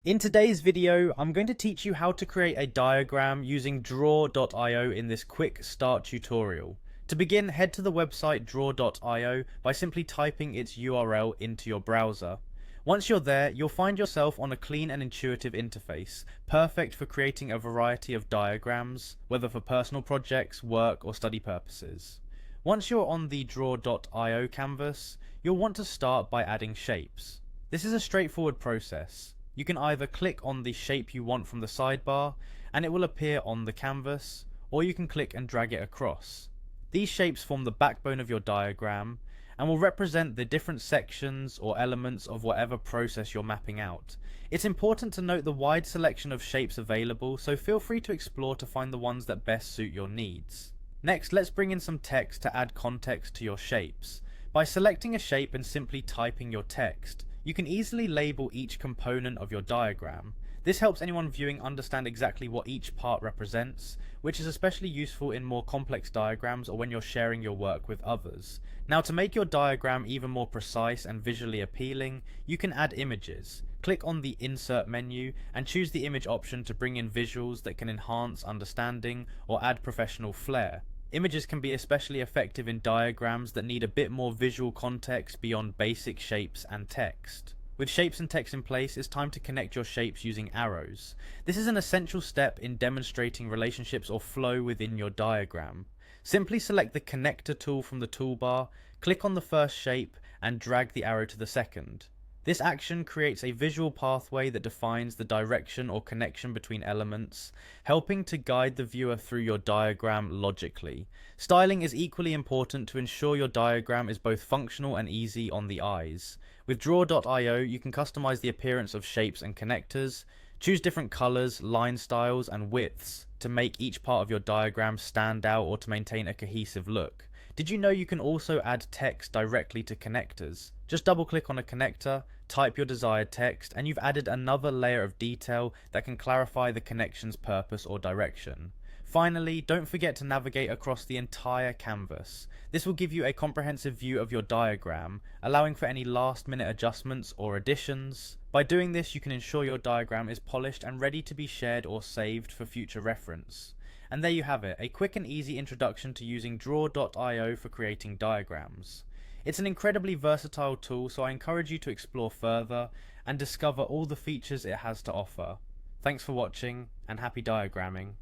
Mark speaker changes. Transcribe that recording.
Speaker 1: In today's video, I'm going to teach you how to create a diagram using draw.io in this quick start tutorial. To begin, head to the website draw.io by simply typing its URL into your browser. Once you're there, you'll find yourself on a clean and intuitive interface, perfect for creating a variety of diagrams, whether for personal projects, work, or study purposes. Once you're on the draw.io canvas, you'll want to start by adding shapes. This is a straightforward process. You can either click on the shape you want from the sidebar and it will appear on the canvas, or you can click and drag it across. These shapes form the backbone of your diagram and will represent the different sections or elements of whatever process you're mapping out. It's important to note the wide selection of shapes available, so feel free to explore to find the ones that best suit your needs. Next, let's bring in some text to add context to your shapes. By selecting a shape and simply typing your text, you can easily label each component of your diagram. This helps anyone viewing understand exactly what each part represents, which is especially useful in more complex diagrams or when you're sharing your work with others. Now, to make your diagram even more precise and visually appealing, you can add images. Click on the Insert menu and choose the image option to bring in visuals that can enhance understanding or add professional flair. Images can be especially effective in diagrams that need a bit more visual context beyond basic shapes and text. With shapes and text in place, it's time to connect your shapes using arrows. This is an essential step in demonstrating relationships or flow within your diagram. Simply select the connector tool from the toolbar, click on the first shape, and drag the arrow to the second. This action creates a visual pathway that defines the direction or connection between elements, helping to guide the viewer through your diagram logically. Styling is equally important to ensure your diagram is both functional and easy on the eyes. With draw.io, you can customize the appearance of shapes and connectors, choose different colors, line styles, and widths to make each part of your diagram stand out or to maintain a cohesive look. Did you know you can also add text directly to connectors? Just double click on a connector, type your desired text, and you've added another layer of detail that can clarify the connection's purpose or direction. Finally, don't forget to navigate across the entire canvas. This will give you a comprehensive view of your diagram, allowing for any last-minute adjustments or additions. By doing this, you can ensure your diagram is polished and ready to be shared or saved for future reference. And there you have it, a quick and easy introduction to using draw.io for creating diagrams. It's an incredibly versatile tool, so I encourage you to explore further and discover all the features it has to offer. Thanks for watching, and happy diagramming.